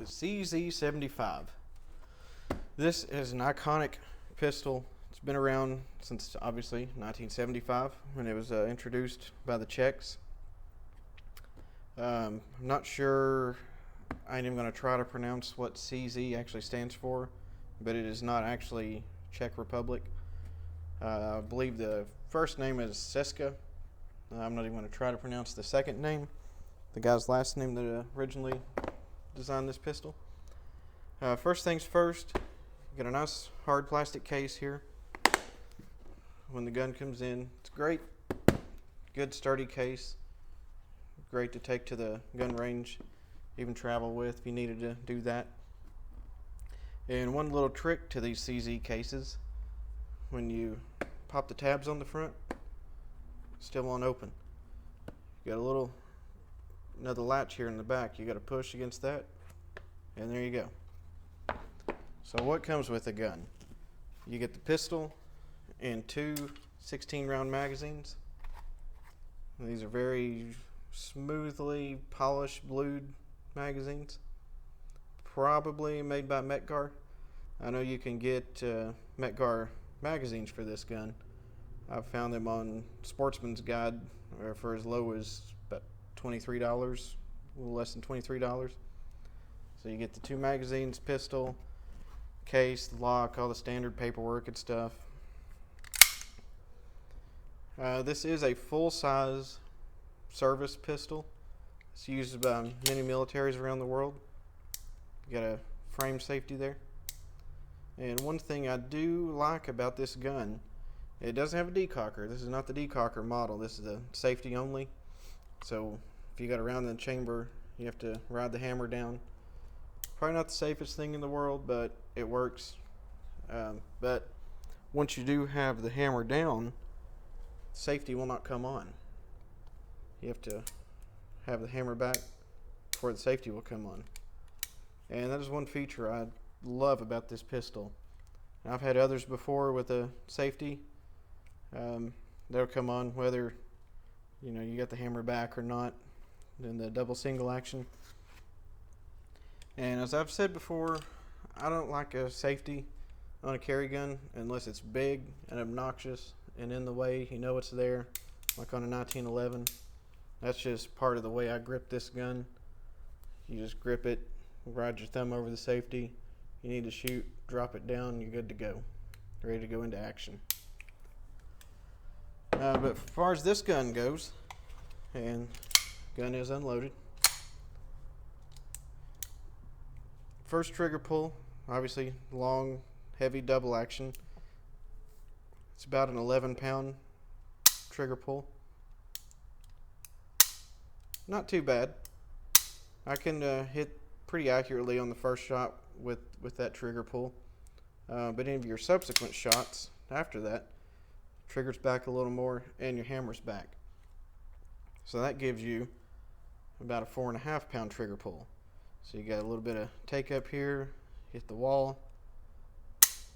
the CZ75. This is an iconic pistol. It's been around since obviously 1975 when it was introduced by the Czechs. I'm not sure, I ain't even going to try to pronounce what CZ actually stands for, but it is not actually Czech Republic. I believe the first name is Seska. I'm not even going to try to pronounce the second name, the guy's last name that originally designed this pistol. First things first, you got a nice hard plastic case here. When the gun comes in, it's great, good sturdy case, great to take to the gun range, even travel with if you needed to do that. And one little trick to these CZ cases, when you pop the tabs on the front, still won't open. You got another latch here in the back. You got to push against that, and there you go. So what comes with a gun? You get the pistol and two 16-round magazines. These are very smoothly polished blued magazines, probably made by Metgar. I know you can get Metgar magazines for this gun. I've found them on Sportsman's Guide for as low as about $23, a little less than $23. So you get the two magazines, pistol, case, lock, all the standard paperwork and stuff. This is a full-size service pistol. It's used by many militaries around the world. You got a frame safety there. And one thing I do like about this gun, it doesn't have a decocker. This is not the decocker model. This is a safety only. So if you got a round in the chamber, you have to ride the hammer down. Probably not the safest thing in the world, but it works. But once you do have the hammer down, safety will not come on. You have to have the hammer back before the safety will come on. And that is one feature I love about this pistol. I've had others before with a safety. They'll come on whether you got the hammer back or not in the double single action. And as I've said before, I don't like a safety on a carry gun unless it's big and obnoxious and in the way, it's there, like on a 1911. That's just part of the way I grip this gun. You just grip it, ride your thumb over the safety. You need to shoot, drop it down, you're good to go. Ready to go into action. But as far as this gun goes, and gun is unloaded. First trigger pull, obviously long, heavy double action. It's about an 11-pound trigger pull. Not too bad. I can hit pretty accurately on the first shot with that trigger pull. But any of your subsequent shots after that, trigger's back a little more and your hammer's back. So that gives you about a 4.5-pound trigger pull. So you got a little bit of take up here, hit the wall,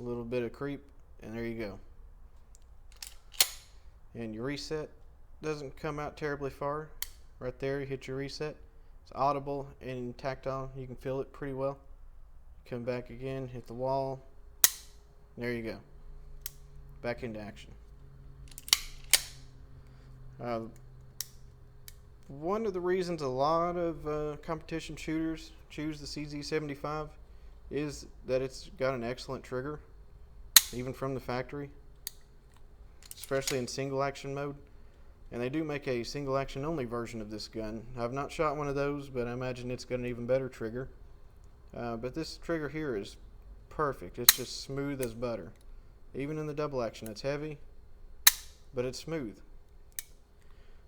a little bit of creep, and there you go. And your reset doesn't come out terribly far. Right there, you hit your reset. It's audible and tactile. You can feel it pretty well. Come back again, hit the wall. There you go. Back into action. One of the reasons a lot of competition shooters choose the CZ75 is that it's got an excellent trigger, even from the factory, especially in single action mode. And they do make a single action only version of this gun. I've not shot one of those, but I imagine it's got an even better trigger. But this trigger here is perfect. It's just smooth as butter. Even in the double action, it's heavy, but it's smooth.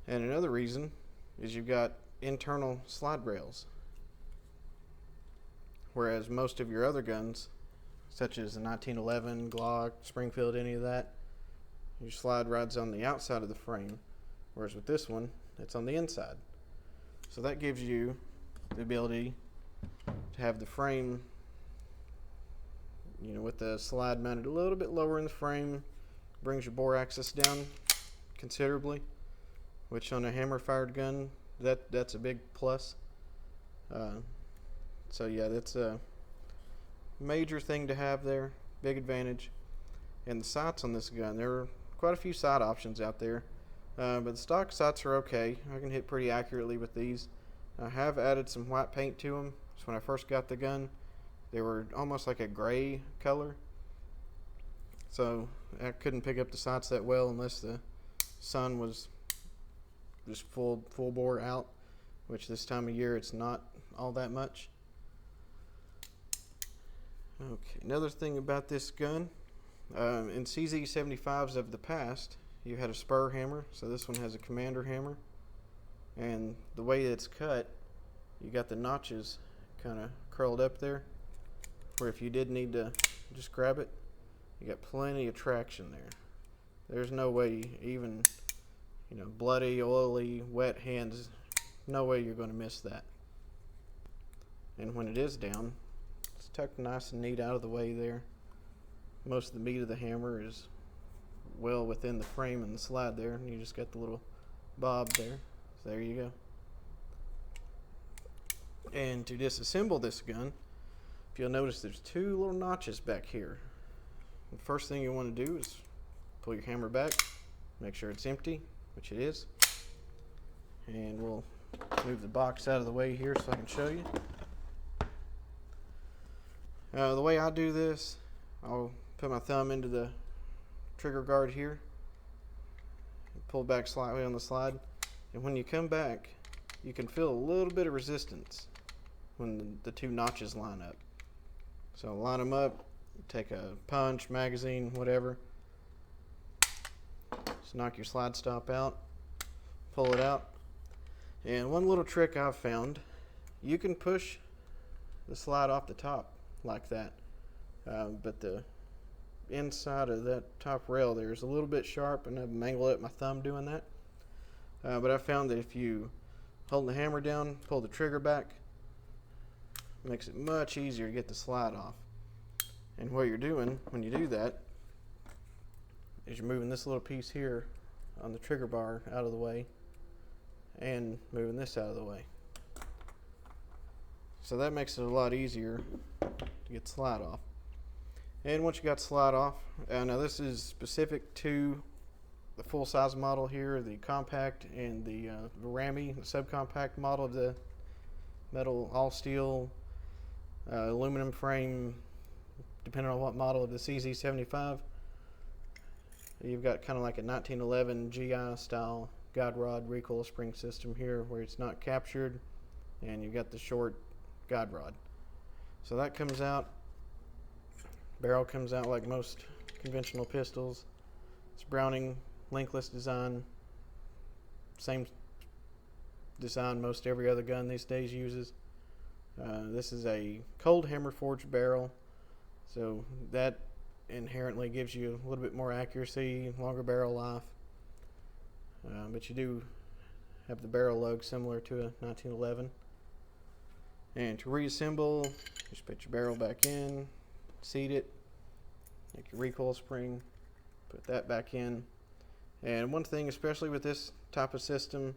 And another reason is you've got internal slide rails. Whereas most of your other guns, such as the 1911, Glock, Springfield, any of that, your slide rides on the outside of the frame. Whereas with this one, it's on the inside. So that gives you the ability to have the frame, with the slide mounted a little bit lower in the frame, brings your bore axis down considerably, which on a hammer fired gun, that's a big plus. So yeah, that's a major thing to have there, big advantage. And the sights on this gun, there are quite a few sight options out there, but the stock sights are okay. I can hit pretty accurately with these. I have added some white paint to them. So when I first got the gun, they were almost like a gray color, so I couldn't pick up the sights that well unless the sun was just full bore out, which this time of year it's not all that much. Okay, another thing about this gun, in CZ75s of the past, you had a spur hammer, so this one has a commander hammer, and the way it's cut, you got the notches kind of curled up there, where if you did need to just grab it, you got plenty of traction there. There's no way, even bloody, oily, wet hands, no way you're going to miss that. And when it is down, it's tucked nice and neat out of the way there. Most of the meat of the hammer is well within the frame and the slide there, and you just got the little bob there. So there you go. And to disassemble this gun, if you'll notice, there's two little notches back here. The first thing you want to do is pull your hammer back, make sure it's empty, which it is. And we'll move the box out of the way here so I can show you. The way I do this, I'll put my thumb into the trigger guard here, pull back slightly on the slide, and when you come back, you can feel a little bit of resistance when the two notches line up. So line them up, take a punch, magazine, whatever. Just knock your slide stop out, pull it out. And one little trick I've found, you can push the slide off the top like that. But the inside of that top rail there is a little bit sharp, and I've mangled up my thumb doing that. But I found that if you hold the hammer down, pull the trigger back, it makes it much easier to get the slide off. And what you're doing when you do that is you're moving this little piece here on the trigger bar out of the way and moving this out of the way. So that makes it a lot easier to get the slide off. And once you got the slide off, now this is specific to the full-size model here, the compact and the Rami, the subcompact model of the metal all-steel aluminum frame, depending on what model of the CZ75. You've got kind of like a 1911 GI style guide rod recoil spring system here, where it's not captured, and you've got the short guide rod. So that comes out, barrel comes out like most conventional pistols. It's Browning linkless design, same design most every other gun these days uses. This is a cold hammer forged barrel, so that inherently gives you a little bit more accuracy, longer barrel life, but you do have the barrel lug similar to a 1911. And to reassemble, just put your barrel back in, seat it, make your recoil spring, put that back in. And one thing, especially with this type of system,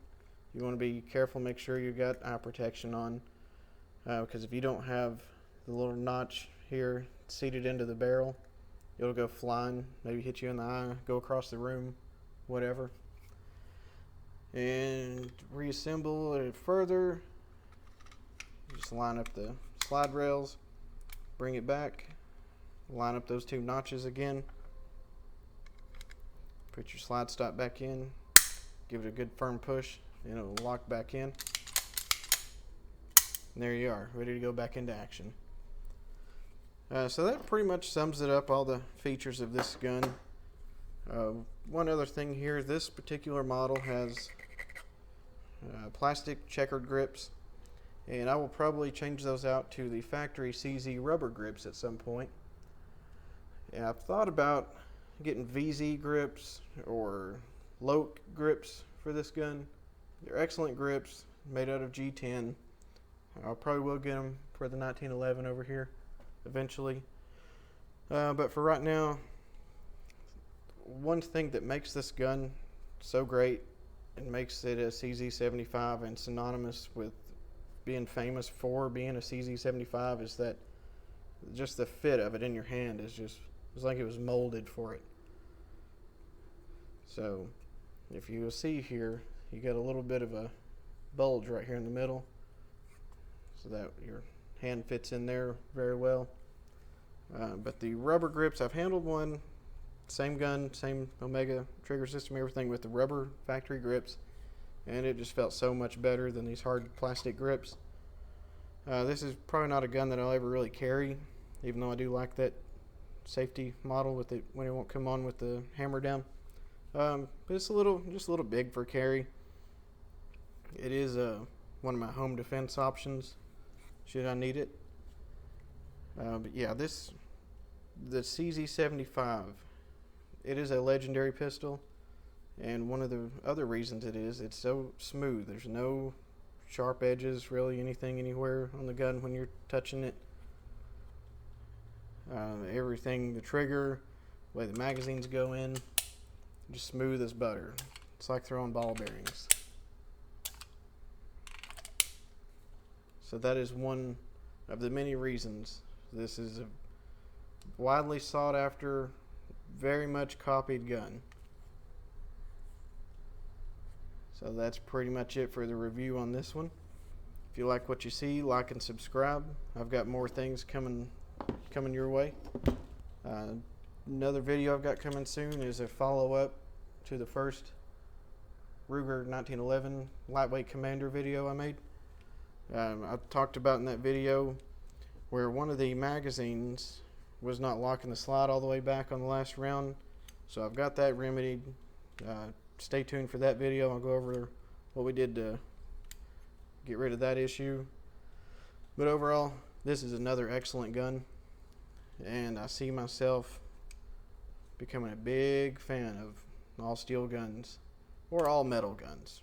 you want to be careful, make sure you got eye protection on, because if you don't have the little notch here seated into the barrel, it'll go flying, maybe hit you in the eye, go across the room, whatever. And reassemble it further, just line up the slide rails, bring it back, line up those two notches again, put your slide stop back in, give it a good firm push, and it'll lock back in. And there you are, ready to go back into action. So that pretty much sums it up, all the features of this gun. One other thing here, this particular model has plastic checkered grips, and I will probably change those out to the factory CZ rubber grips at some point. And I've thought about getting VZ grips or Loke grips for this gun. They're excellent grips, made out of G10. I probably will get them for the 1911 over here eventually. But for right now, one thing that makes this gun so great and makes it a CZ75 and synonymous with being famous for being a CZ75 is that just the fit of it in your hand is just, it's like it was molded for it. So if you see here, you got a little bit of a bulge right here in the middle, so that your hand fits in there very well. But the rubber grips, I've handled one, same gun, same Omega trigger system, everything with the rubber factory grips, and it just felt so much better than these hard plastic grips. This is probably not a gun that I'll ever really carry, even though I do like that safety model with it when it won't come on with the hammer down. But it's just a little big for carry. It is one of my home defense options should I need it. But yeah, the CZ75, it is a legendary pistol, and one of the other reasons it's so smooth. There's no sharp edges, really, anything anywhere on the gun when you're touching it. Everything, the trigger, the way the magazines go in, just smooth as butter. It's like throwing ball bearings. So that is one of the many reasons this is a widely sought after, very much copied gun. So that's pretty much it for the review on this one. If you like what you see, like and subscribe. I've got more things coming your way. Another video I've got coming soon is a follow-up to the first Ruger 1911 lightweight commander video I made. I talked about in that video where one of the magazines was not locking the slide all the way back on the last round, so I've got that remedied. Stay tuned for that video. I'll go over what we did to get rid of that issue. But overall, this is another excellent gun, and I see myself becoming a big fan of all steel guns, or all metal guns.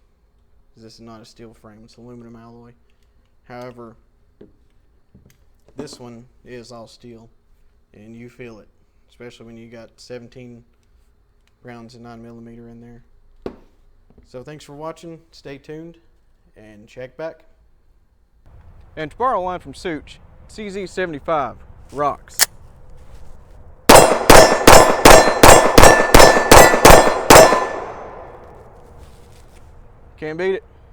This is not a steel frame, it's aluminum alloy. However, this one is all steel, and you feel it, especially when you got 17 rounds of 9mm in there. So thanks for watching, stay tuned, and check back. And to borrow a line from Such, CZ75 rocks. Can't beat it.